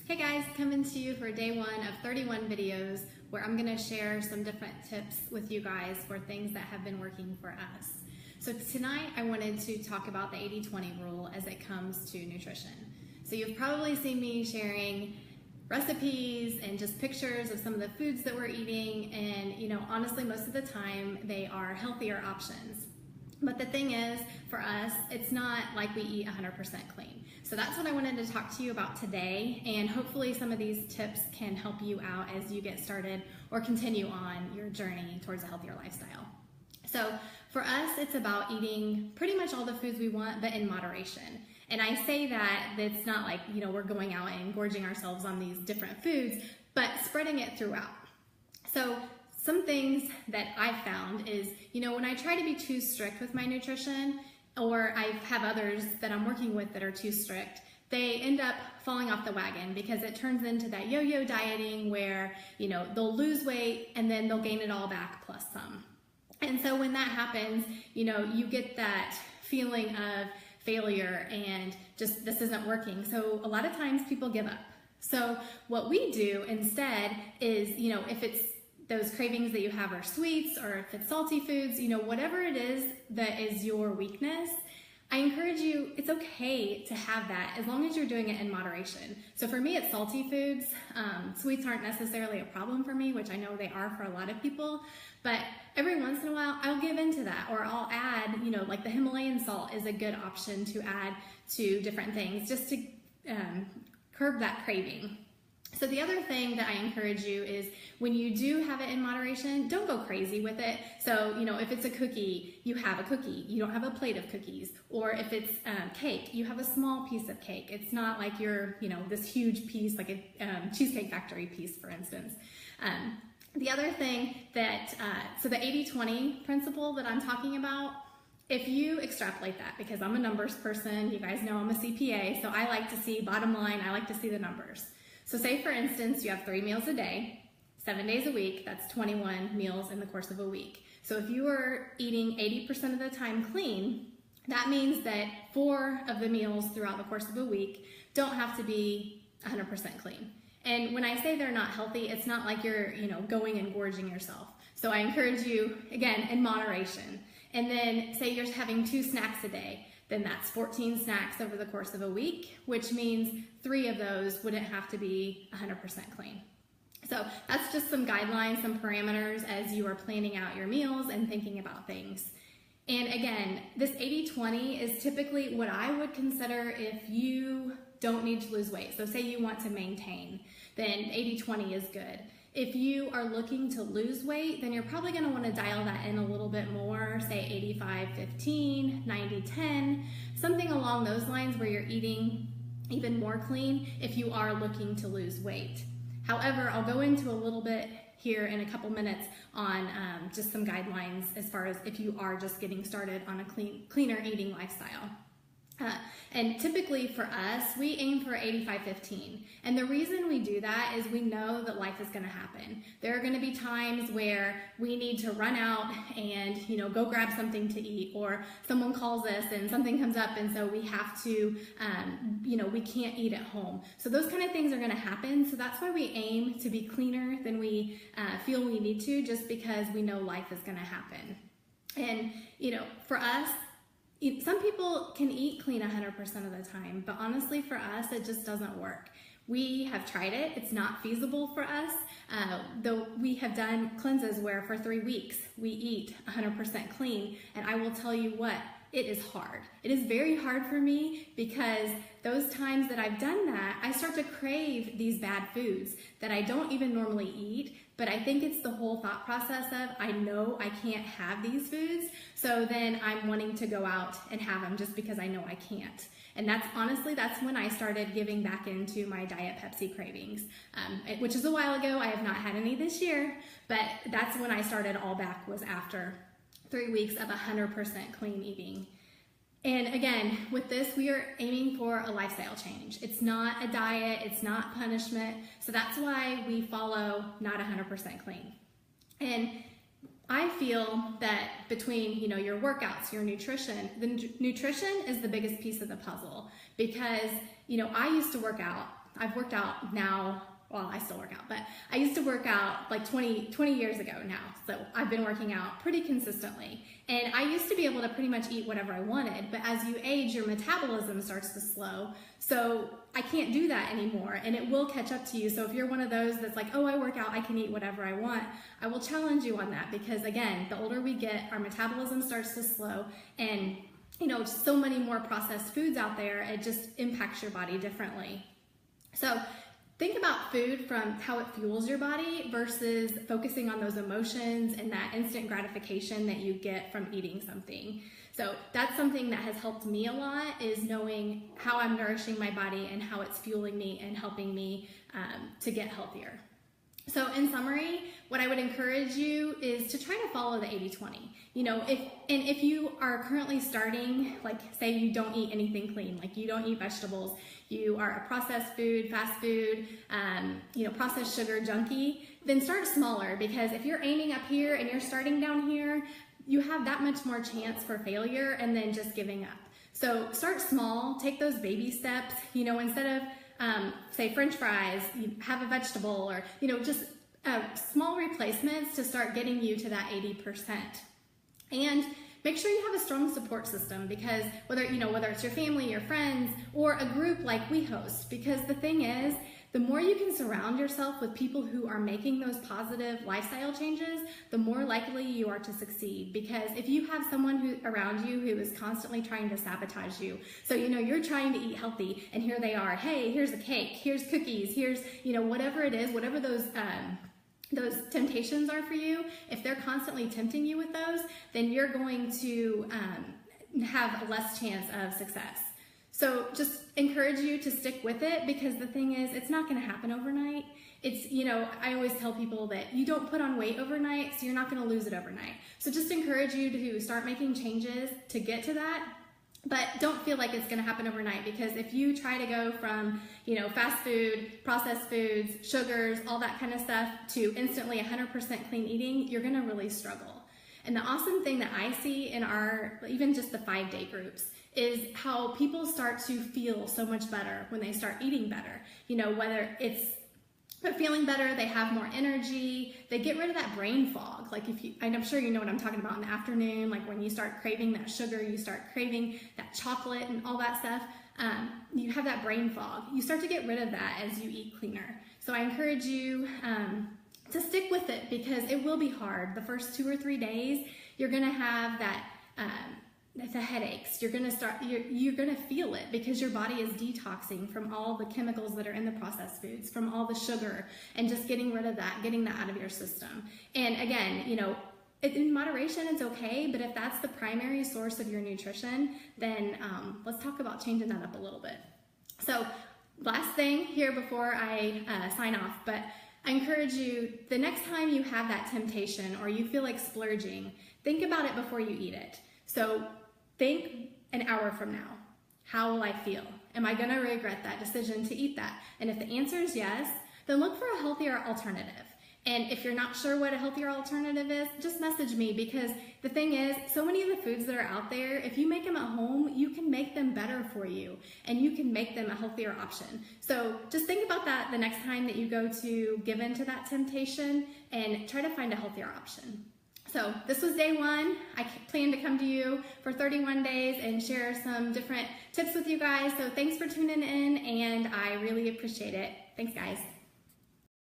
Hey guys, coming to you for day one of 31 videos where I'm going to share some different tips with you guys for things that have been working for us. So tonight I wanted to talk about the 80-20 rule as it comes to nutrition. So you've probably seen me sharing recipes and just pictures of some of the foods that we're eating, and honestly most of the time they are healthier options. But the thing is, for us, it's not like we eat 100% clean. So that's what I wanted to talk to you about today, and hopefully some of these tips can help you out as you get started or continue on your journey towards a healthier lifestyle. So for us, it's about eating pretty much all the foods we want, but in moderation. And I say that it's not like, we're going out and gorging ourselves on these different foods, but spreading it throughout. So some things that I've found is, when I try to be too strict with my nutrition, or I have others that I'm working with that are too strict, they end up falling off the wagon because it turns into that yo-yo dieting where, they'll lose weight and then they'll gain it all back plus some. And so when that happens, you get that feeling of failure and just this isn't working. So a lot of times people give up. So what we do instead is, if it's those cravings that you have are sweets, or if it's salty foods, whatever it is that is your weakness, I encourage you, it's okay to have that as long as you're doing it in moderation. So for me, it's salty foods. Sweets aren't necessarily a problem for me, which I know they are for a lot of people, but every once in a while I'll give into that, or I'll add, like the Himalayan salt is a good option to add to different things just to curb that craving. So the other thing that I encourage you is when you do have it in moderation, don't go crazy with it. So, if it's a cookie, you have a cookie. You don't have a plate of cookies. Or if it's cake, you have a small piece of cake. It's not like you're, this huge piece, like a Cheesecake Factory piece, for instance. The other thing that, so the 80-20 principle that I'm talking about, if you extrapolate that, because I'm a numbers person, you guys know I'm a CPA, so I like to see bottom line, I like to see the numbers. So say for instance, you have 3 meals a day, 7 days a week, that's 21 meals in the course of a week. So if you are eating 80% of the time clean, that means that 4 of the meals throughout the course of a week don't have to be 100% clean. And when I say they're not healthy, it's not like you're, going and gorging yourself. So I encourage you, again, in moderation. And then say you're having 2 snacks a day, then that's 14 snacks over the course of a week, which means 3 of those wouldn't have to be 100% clean. So that's just some guidelines, some parameters as you are planning out your meals and thinking about things. And again, this 80-20 is typically what I would consider if you don't need to lose weight. So say you want to maintain, then 80-20 is good. If you are looking to lose weight, then you're probably going to want to dial that in a little bit more, say 85-15, 90-10, something along those lines where you're eating even more clean if you are looking to lose weight. However, I'll go into a little bit here in a couple minutes on just some guidelines as far as if you are just getting started on a cleaner eating lifestyle. And typically for us, we aim for 85-15. And the reason we do that is we know that life is going to happen. There are going to be times where we need to run out and, go grab something to eat, or someone calls us and something comes up and so we have to, we can't eat at home. So those kind of things are going to happen. So that's why we aim to be cleaner than we feel we need to, just because we know life is going to happen. And, for us, some people can eat clean 100% of the time, but honestly for us, it just doesn't work. We have tried it. It's not feasible for us, though we have done cleanses where for 3 weeks we eat 100% clean, and I will tell you what, it is hard. It is very hard for me because those times that I've done that, I start to crave these bad foods that I don't even normally eat, but I think it's the whole thought process of, I know I can't have these foods, so then I'm wanting to go out and have them just because I know I can't. And that's when I started giving back into my Diet Pepsi cravings, which is a while ago. I have not had any this year, but that's when I started all back, was after 3 weeks of 100% clean eating. And again, with this, we are aiming for a lifestyle change. It's not a diet, it's not punishment. So that's why we follow not 100% clean. And I feel that between, your workouts, your nutrition, the nutrition is the biggest piece of the puzzle because, I used to work out I've worked out now, well, I still work out, but I used to work out like 20 years ago now. So I've been working out pretty consistently. And I used to be able to pretty much eat whatever I wanted, but as you age, your metabolism starts to slow. So I can't do that anymore, and it will catch up to you. So if you're one of those that's like, oh, I work out, I can eat whatever I want, I will challenge you on that, because again, the older we get, our metabolism starts to slow, and so many more processed foods out there, it just impacts your body differently. So think about food from how it fuels your body versus focusing on those emotions and that instant gratification that you get from eating something. So that's something that has helped me a lot, is knowing how I'm nourishing my body and how it's fueling me and helping me to get healthier. So in summary, what I would encourage you is to try to follow the 80-20. If you are currently starting, like say you don't eat anything clean, like you don't eat vegetables, you are a processed food, fast food, processed sugar junkie, then start smaller, because if you're aiming up here and you're starting down here, you have that much more chance for failure and then just giving up. So start small, take those baby steps, instead of say French fries, you have a vegetable, or just small replacements to start getting you to that 80%. And make sure you have a strong support system, because whether it's your family, your friends, or a group like we host, because the thing is, the more you can surround yourself with people who are making those positive lifestyle changes, the more likely you are to succeed. Because if you have someone around you who is constantly trying to sabotage you, so you're trying to eat healthy, and here they are, hey, here's a cake, here's cookies, here's whatever it is, whatever those temptations are for you, if they're constantly tempting you with those, then you're going to have a less chance of success. So just encourage you to stick with it, because the thing is, it's not going to happen overnight. It's, I always tell people that you don't put on weight overnight, so you're not going to lose it overnight. So just encourage you to start making changes to get to that. But don't feel like it's going to happen overnight, because if you try to go from, fast food, processed foods, sugars, all that kind of stuff, to instantly 100% clean eating, you're going to really struggle. And the awesome thing that I see in even just the 5-day groups, is how people start to feel so much better when they start eating better. Whether it's they're feeling better, they have more energy, they get rid of that brain fog. Like I'm sure you know what I'm talking about in the afternoon, like when you start craving that sugar, you start craving that chocolate and all that stuff, you have that brain fog. You start to get rid of that as you eat cleaner. So I encourage you to stick with it, because it will be hard. The first 2 or 3 days, you're gonna have that, the headaches, you're gonna feel it, because your body is detoxing from all the chemicals that are in the processed foods, from all the sugar, and just getting rid of that, getting that out of your system. And again, in moderation, it's okay, but if that's the primary source of your nutrition, then let's talk about changing that up a little bit. So last thing here before I sign off, but I encourage you, the next time you have that temptation or you feel like splurging, think about it before you eat it. So think an hour from now, how will I feel? Am I going to regret that decision to eat that? And if the answer is yes, then look for a healthier alternative. And if you're not sure what a healthier alternative is, just message me, because the thing is, so many of the foods that are out there, if you make them at home, you can make them better for you, and you can make them a healthier option. So just think about that the next time that you go to give in to that temptation, and try to find a healthier option. So this was day 1. I plan to come to you for 31 days and share some different tips with you guys. So thanks for tuning in, and I really appreciate it. Thanks, guys.